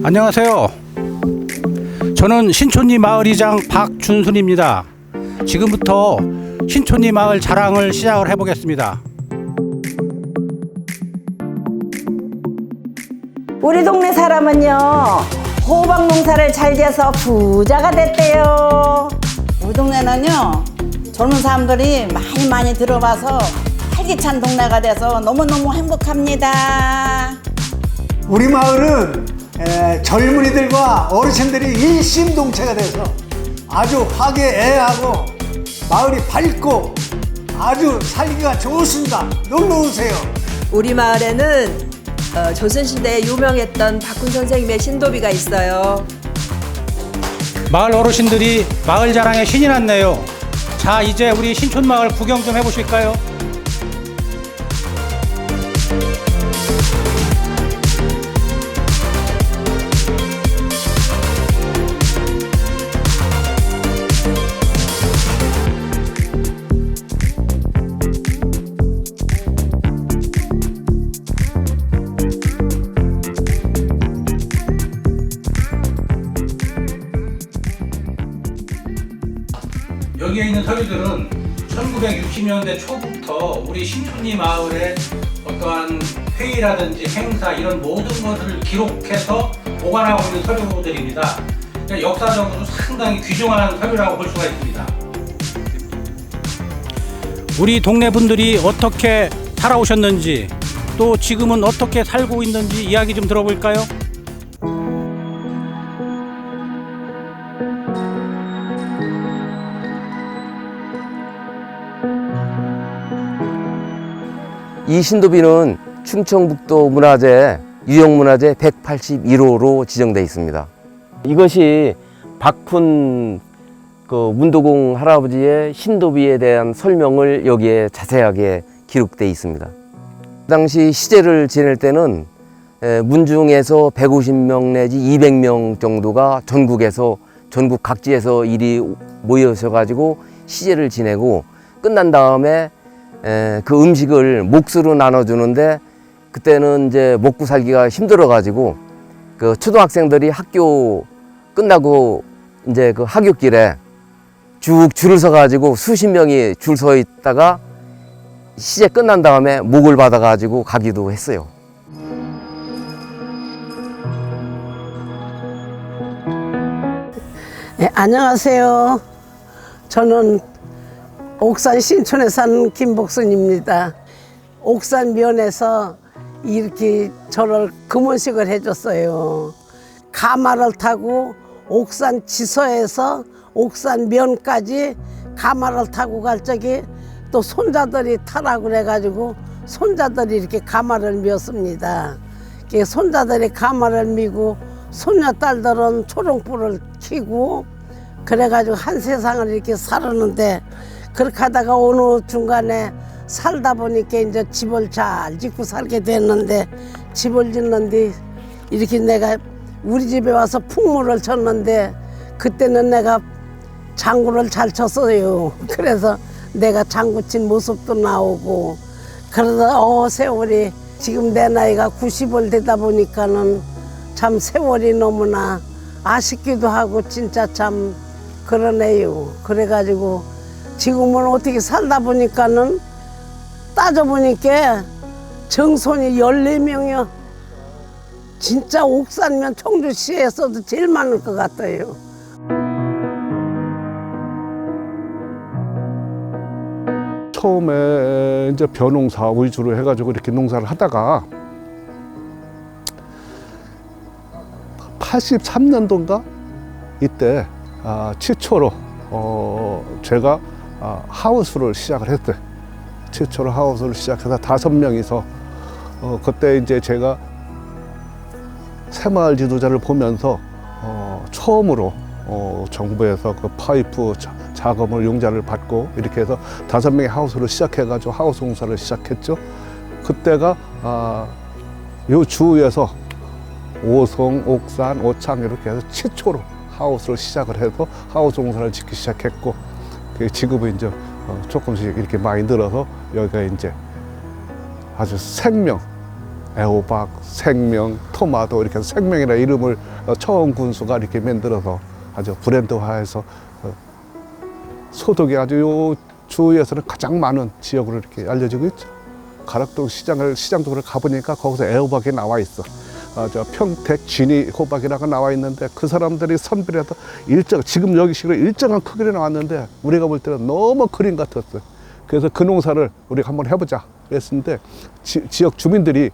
안녕하세요. 저는 신촌리 마을이장 박준순입니다. 지금부터 신촌리 마을 자랑을 시작을 해보겠습니다. 우리 동네 사람은요, 호박 농사를 잘 지어서 부자가 됐대요. 우리 동네는요, 젊은 사람들이 많이 들어와서 활기찬 동네가 돼서 너무너무 행복합니다. 우리 마을은 젊은이들과 어르신들이 일심동체가 돼서 아주 화기애애하고 마을이 밝고 아주 살기가 좋습니다. 놀러 오세요. 우리 마을에는 조선시대에 유명했던 박훈 선생님의 신도비가 있어요. 마을 어르신들이 마을 자랑에 신이 났네요. 자, 이제 우리 신촌마을 구경 좀 해보실까요? 여기에 있는 서류들은 1960년대 초부터 우리 신촌리 마을의 어떠한 회의라든지 행사 이런 모든 것을 기록해서 보관하고 있는 서류들입니다. 그러니까 역사적으로 상당히 귀중한 서류라고 볼 수가 있습니다. 우리 동네 분들이 어떻게 살아오셨는지 또 지금은 어떻게 살고 있는지 이야기 좀 들어볼까요? 이 신도비는 충청북도 문화재 유형문화재 181호로 지정되어 있습니다. 이것이 박훈 문도공 할아버지의 신도비에 대한 설명을 여기에 자세하게 기록되어 있습니다. 당시 시제를 지낼 때는 문중에서 150명 내지 200명 정도가 전국 각지에서 일이 모여서 시제를 지내고 끝난 다음에 그 음식을 몫으로 나눠주는데 그때는 이제 먹고 살기가 힘들어가지고 그 초등학생들이 학교 끝나고 이제 그 하굣길에 쭉 줄을 서가지고 수십 명이 줄 서 있다가 시제 끝난 다음에 몫을 받아가지고 가기도 했어요. 네, 안녕하세요. 저는 옥산 신촌에 사는 김복순입니다. 옥산 면에서 이렇게 저를 금원식을 해줬어요. 가마를 타고 옥산 지서에서 옥산 면까지 가마를 타고 갈 적에 또 손자들이 타라고 그래가지고 손자들이 이렇게 가마를 미었습니다. 손자들이 가마를 미고 손녀딸들은 초롱불을 켜고 그래가지고 한 세상을 이렇게 살았는데 그렇게 하다가 어느 중간에 살다 보니까 이제 집을 잘 짓고 살게 됐는데 집을 짓는데 이렇게 내가 우리 집에 와서 풍물을 쳤는데 그때는 내가 장구를 잘 쳤어요. 그래서 내가 장구 친 모습도 나오고 그러다 세월이 지금 내 나이가 90을 되다 보니까는 참 세월이 너무나 아쉽기도 하고 진짜 참 그러네요. 그래가지고 지금은 어떻게 살다 보니까는 따져보니까 정손이 14명이요. 진짜 옥산면 청주시에서도 제일 많을 것 같아요. 처음에 이제 벼농사 위주로 해가지고 이렇게 농사를 하다가 83년도인가 이때 최초로 제가 하우스를 시작을 했어요. 최초로 하우스를 시작해서 5명이서 그때 이제 제가 새마을 지도자를 보면서 처음으로 정부에서 그 파이프 자금을 융자를 받고 이렇게 해서 5명의 하우스를 시작해가지고 하우스 공사를 시작했죠. 그때가 요 주위에서 오송, 옥산, 오창 이렇게 해서 최초로 하우스를 시작을 해서 하우스 공사를 짓기 시작했고 지금은 이제 조금씩 이렇게 많이 늘어서 여기가 이제 아주 생명 애호박, 생명, 토마토 이렇게 해서 생명이라는 이름을 처음 군수가 이렇게 만들어서 아주 브랜드화해서 소득이 아주 요 주위에서는 가장 많은 지역으로 이렇게 알려지고 있죠. 가락동 시장적으로 가보니까 거기서 애호박이 나와 있어. 저 평택 진이 호박이라고 나와 있는데 그 사람들이 선별해서 지금 여기 식으로 일정한 크기로 나왔는데 우리가 볼 때는 너무 그림 같았어요. 그래서 그 농사를 우리가 한번 해보자 그랬는데 지역 주민들이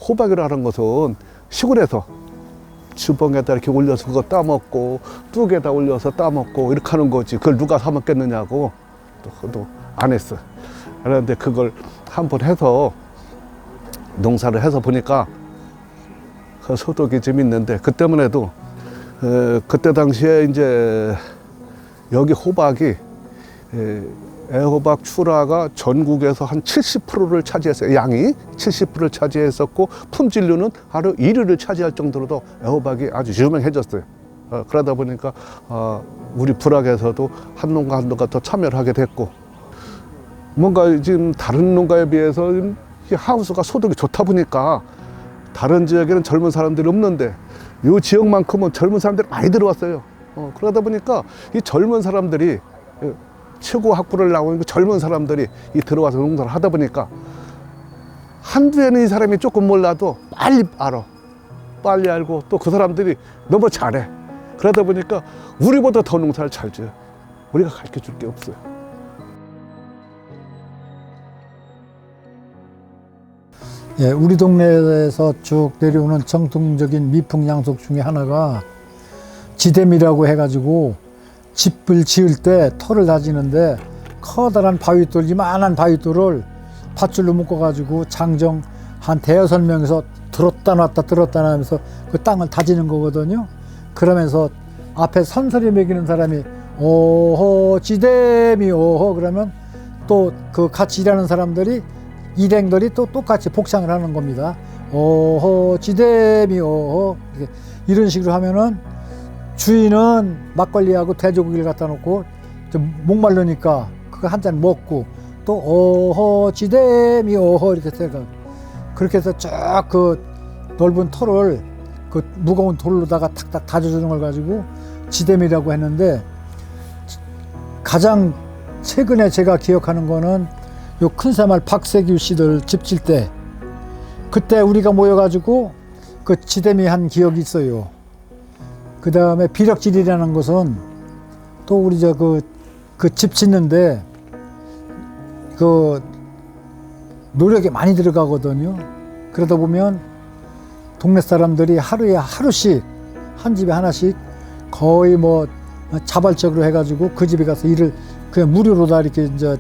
호박이라는 것은 시골에서 주방에다 이렇게 올려서 그거 따먹고 뚝에다 올려서 따먹고 이렇게 하는 거지 그걸 누가 사 먹겠느냐고 또 안 했어. 그런데 그걸 한번 해서 농사를 해서 보니까 그 소득이 좀 있는데 그 때문에도 그때 당시에 이제 여기 호박이 애호박 출하가 전국에서 한 70%를 차지했어요. 양이 70%를 차지했었고 품질로는 하루 1위를 차지할 정도로도 애호박이 아주 유명해졌어요. 그러다 보니까 우리 부락에서도 한 농가 한 농가 더 참여를 하게 됐고 뭔가 지금 다른 농가에 비해서 이 하우스가 소득이 좋다 보니까 다른 지역에는 젊은 사람들이 없는데 이 지역만큼은 젊은 사람들이 많이 들어왔어요. 그러다 보니까 이 젊은 사람들이 최고 학부를 나오는 그 젊은 사람들이 이 들어와서 농사를 하다 보니까 한두에는 이 사람이 조금 몰라도 빨리 알아. 빨리 알고 또 그 사람들이 너무 잘해. 그러다 보니까 우리보다 더 농사를 잘 지어요. 우리가 가르쳐 줄 게 없어요. 예, 우리 동네에서 쭉 내려오는 정통적인 미풍양속 중에 하나가 지댐이라고 해가지고 집을 지을 때 터를 다지는데 커다란 바위돌, 이만한 바위돌을 밧줄로 묶어가지고 장정 한 대여섯 명에서 들었다 놨다 들었다 놨면서 그 땅을 다지는 거거든요. 그러면서 앞에 선소리 매기는 사람이 오호 지댐이 오호 그러면 또 그 같이 일하는 사람들이 일행들이 또 똑같이 복창을 하는 겁니다. 오호 지댐이 오호 이런 식으로 하면은 주인은 막걸리하고 돼지고기를 갖다 놓고 좀 목마르니까 그거 한 잔 먹고 또 오호 지댐이 오호 이렇게 해서 그렇게 해서 쫙 그 넓은 털을 그 무거운 돌로다가 탁탁 다져주는 걸 가지고 지댐이라고 했는데 가장 최근에 제가 기억하는 거는 요 큰새마을 박세규 씨들 집 질 때 그때 우리가 모여가지고 그 지댐이 한 기억이 있어요. 그 다음에 비력질이라는 것은 또 우리 그 집 짓는데 그 노력이 많이 들어가거든요. 그러다 보면 동네 사람들이 하루에 하루씩 한 집에 하나씩 거의 뭐 자발적으로 해가지고 그 집에 가서 일을 그냥 무료로 다 이렇게 이제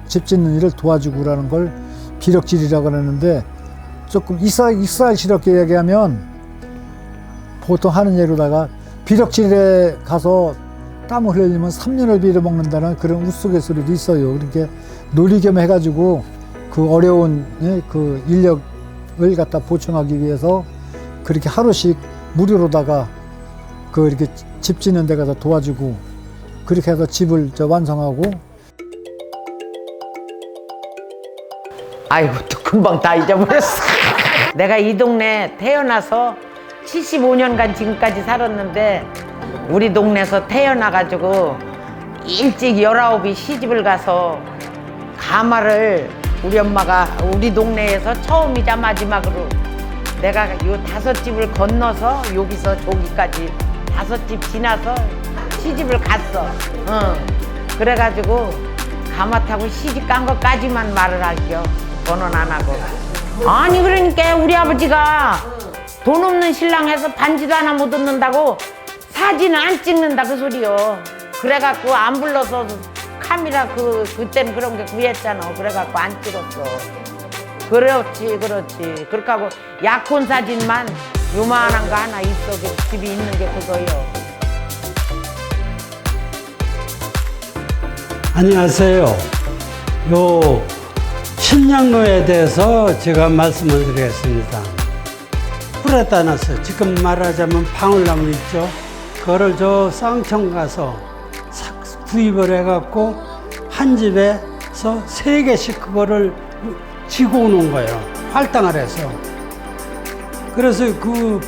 집 짓는 일을 도와주고 그러는 걸 비력질이라고 하는데 조금 익살스럽게 얘기하면 보통 하는 예로다가 비력질에 가서 땀을 흘리면 3년을 빌어먹는다는 그런 우스갯소리도 있어요. 그렇게 놀이겸 해가지고 그 어려운 그 인력을 갖다 보충하기 위해서 그렇게 하루씩 무료로다가 그 이렇게 집 짓는 데 가서 도와주고 그렇게 해서 집을 완성하고. 아이고 또 금방 다 잊어버렸어. 내가 이 동네 태어나서 75년간 지금까지 살았는데 우리 동네에서 태어나가지고 일찍 19이 시집을 가서 가마를 우리 엄마가 우리 동네에서 처음이자 마지막으로 내가 요 5집을 건너서 여기서 저기까지 5집 지나서 시집을 갔어. 그래가지고 가마 타고 시집 간 것까지만 말을 할게요. 번호는 안 하고. 아니 그러니까 우리 아버지가 돈 없는 신랑 해서 반지도 하나 못 얻는다고 사진을 안 찍는다 그 소리요. 그래갖고 안 불러서 카메라 그때는 그런 게 구했잖아. 그래갖고 안 찍었어. 그렇지. 그렇게 하고 약혼 사진만 요만한 거 하나 있어. 그 집이 있는 게 그거요. 안녕하세요. 요 신양로에 대해서 제가 말씀을 드리겠습니다. 풀에 따라서 지금 말하자면 방울나무 있죠. 그거를 저 쌍청 가서 구입을 해갖고 한 집에서 3개씩 그거를 지고 오는 거예요. 할당을 해서. 그래서 그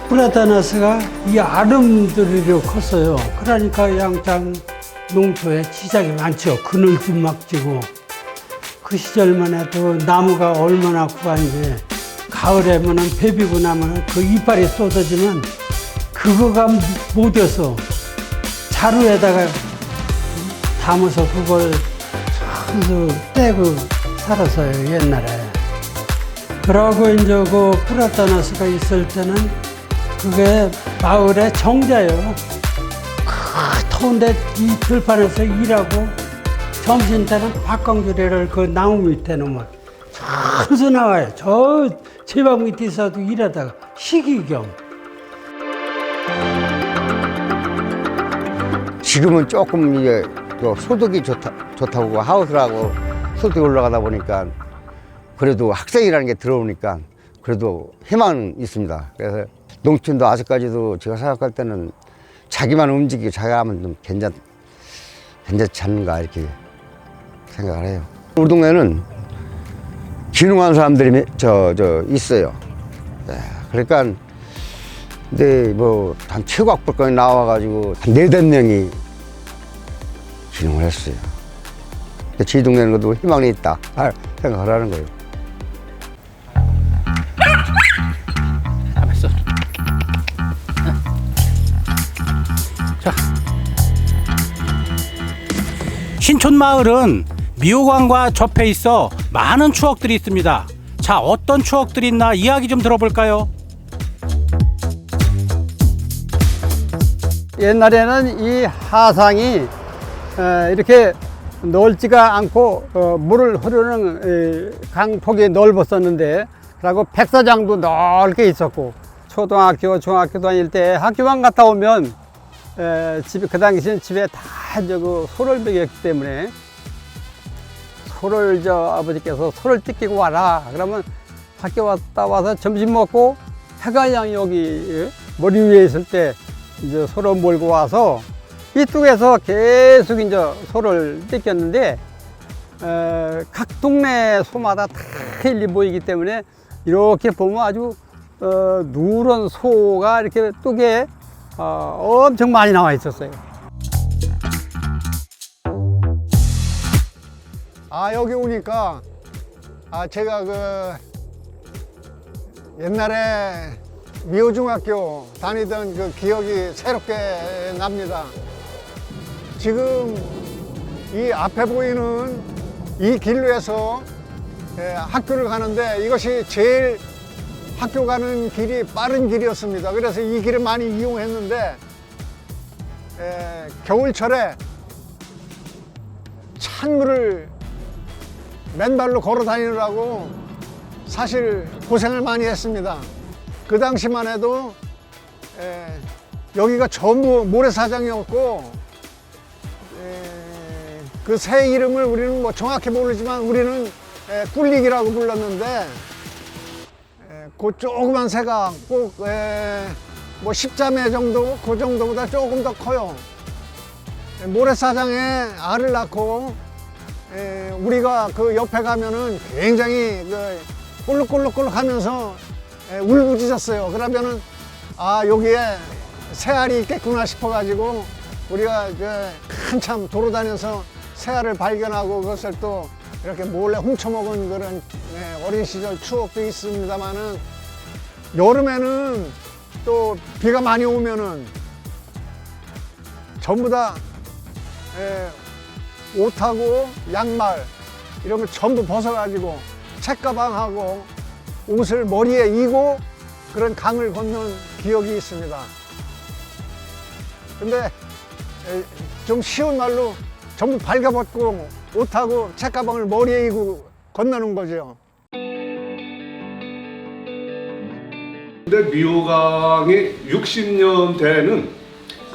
플라타나스가 이 아름드리로 컸어요. 그러니까 양장 농토에 지장이 많죠. 그늘도 막 지고. 그 시절만 해도 나무가 얼마나 구한지, 가을에면은 배 비고 나면 그 이빨이 쏟아지면 그거가 못 이어서 자루에다가 담아서 그걸 손수 떼고 살았어요, 옛날에. 그러고 이제 그 플라타나스가 있을 때는 그게 마을의 정자예요. 더운데 이 들판에서 일하고 점심 때는 밥광주리를 그 나무 밑에 놓으면 선수 나와요. 저 제방 밑에 있어도 일하다가 식이겸. 지금은 조금 이제 소득이 좋다고 하우스라고 소득이 올라가다 보니까 그래도 학생이라는 게 들어오니까 그래도 희망은 있습니다. 그래서 농촌도 아직까지도 제가 생각할 때는 자기만 움직이고 자기가 하면 좀 괜찮지 않는가 이렇게 생각을 해요. 우리 동네는 기능한 사람들이 있어요. 네, 그러니까 근데 뭐 한 최고학벌까지 나와가지고 한 4-5명이 기능을 했어요. 제 동네는 그래도 희망이 있다 생각을 하는 거예요. 가만있어. 자, 신촌마을은 미호강과 접해 있어 많은 추억들이 있습니다. 자, 어떤 추억들이 있나 이야기 좀 들어볼까요? 옛날에는 이 하상이 이렇게 넓지가 않고 물을 흐르는 강폭이 넓었었는데, 그리고 백사장도 넓게 있었고, 초등학교, 중학교 다닐 때 학교만 갔다 오면 집에 그 당시엔 집에 다 소를 먹였기 때문에 소를 아버지께서 소를 뜯기고 와라 그러면 학교 왔다 와서 점심 먹고 해가양 여기 머리 위에 있을 때 이제 소를 몰고 와서 이쪽에서 계속 이제 소를 뜯겼는데 각 동네 소마다 다 일리 모이기 때문에 이렇게 보면 아주 누런 소가 이렇게 뚝에 엄청 많이 나와 있었어요. 여기 오니까 제가 옛날에 미호중학교 다니던 그 기억이 새롭게 납니다. 지금 이 앞에 보이는 이 길로에서 학교를 가는데 이것이 제일 학교 가는 길이 빠른 길이었습니다. 그래서 이 길을 많이 이용했는데 겨울철에 찬물을 맨발로 걸어 다니느라고 사실 고생을 많이 했습니다. 그 당시만 해도 여기가 전부 모래사장이었고 그 새 이름을 우리는 뭐 정확히 모르지만 우리는 꿀릭이라고 불렀는데 그 조그만 새가 꼭 뭐 10자매 정도 그 정도보다 조금 더 커요. 모래사장에 알을 낳고 우리가 그 옆에 가면은 굉장히 꿀룩꿀룩꿀룩 하면서 울부짖었어요. 그러면은 여기에 새알이 있겠구나 싶어가지고 우리가 한참 돌아다녀서 새알을 발견하고 그것을 또 이렇게 몰래 훔쳐먹은 그런 어린 시절 추억도 있습니다만은, 여름에는 또 비가 많이 오면은 전부 다 옷하고 양말 이런 걸 전부 벗어가지고 책가방하고 옷을 머리에 이고 그런 강을 건넌 기억이 있습니다. 근데 좀 쉬운 말로 전부 발가벗고 옷하고 책가방을 머리에 이고 건너는 거죠. 근데 미호강이 60년대에는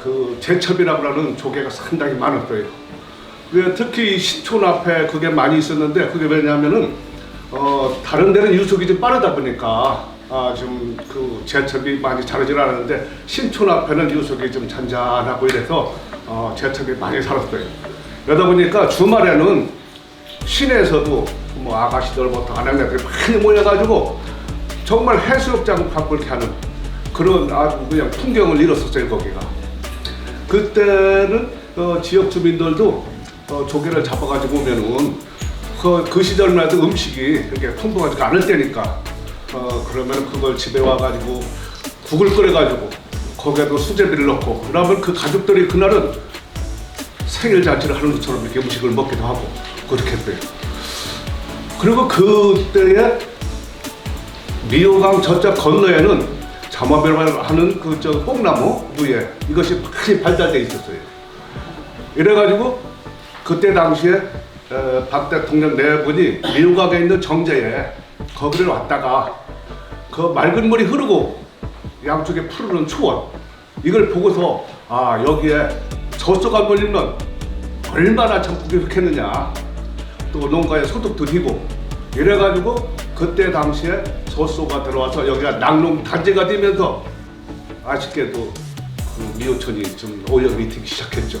그 제첩이라고 하는 조개가 상당히 많았어요. 특히 신촌 앞에 그게 많이 있었는데, 그게 왜냐하면은 다른 데는 유속이 좀 빠르다 보니까 좀 그 제첩이 많이 자라질 않았는데, 신촌 앞에는 유속이 좀 잔잔하고 이래서 제첩이 많이 살았어요. 그러다 보니까 주말에는 시내에서도 뭐 아가씨들부터 아내들이 많이 모여가지고 정말 해수욕장 같고 이렇게 하는 그런 아주 그냥 풍경을 이뤘었어요 거기가. 그때는 지역 주민들도 조개를 잡아가지고 오면은 그 시절만 해도 음식이 이렇게 풍부하지 않을 때니까 그러면 그걸 집에 와가지고 국을 끓여가지고 거기에도 수제비를 넣고 그러면 그 가족들이 그날은 생일 잔치를 하는 것처럼 이렇게 음식을 먹기도 하고 그렇게 했대요. 그리고 그때에 미호강 저쪽 건너에는 잠화배를 하는 그 뽕나무 위에 이것이 많이 발달돼 있었어요. 이래가지고 그때 당시에 박 대통령 네 분이 미호강에 있는 정제에 거기를 왔다가 그 맑은 물이 흐르고 양쪽에 푸르는 초원 이걸 보고서 아 여기에 젖소 감물리면 얼마나 전국이 좋겠느냐 또 농가에 소득도 되고 이래가지고 그때 당시에 젖소가 들어와서 여기가 낙농 단지가 되면서 아쉽게도 그 미호천이 좀 오염이 되기 시작했죠.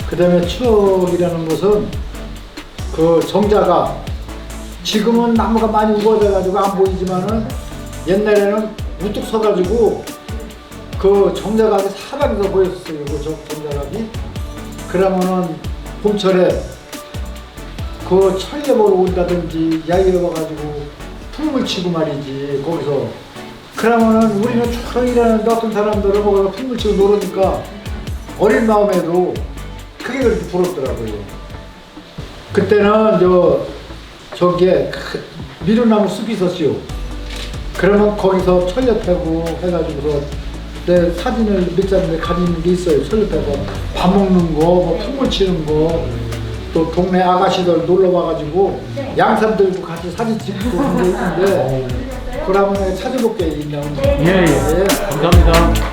그 다음에 추억이라는 것은 그 정자가 지금은 나무가 많이 우거져가지고 안 보이지만은 옛날에는 우뚝 서가지고 그 정자각이 사방에서 보였었어요. 그 정자각이. 그러면은 봄철에 그 철새 보러 온다든지 야기에 와가지고 풀물 치고 말이지 거기서. 그러면은 우리는 쭉 일하는데 어떤 사람들은 거기서 풀물 치고 놀으니까 어린 마음에도 크게 그렇게 부럽더라고요. 그때는 저기에 미루나무 숲이 있었지요. 그러면 거기서 철렵 패고 해가지고서 내 사진을 몇 장을 가지는 게 있어요. 철렵 패고 밥 먹는 거, 뭐 풍물 치는 거, 또 동네 아가씨들 놀러 와가지고 양산 들고 같이 사진 찍고 그런 게 있는데 그러면 찾아볼게 있냐고. 예, 감사합니다.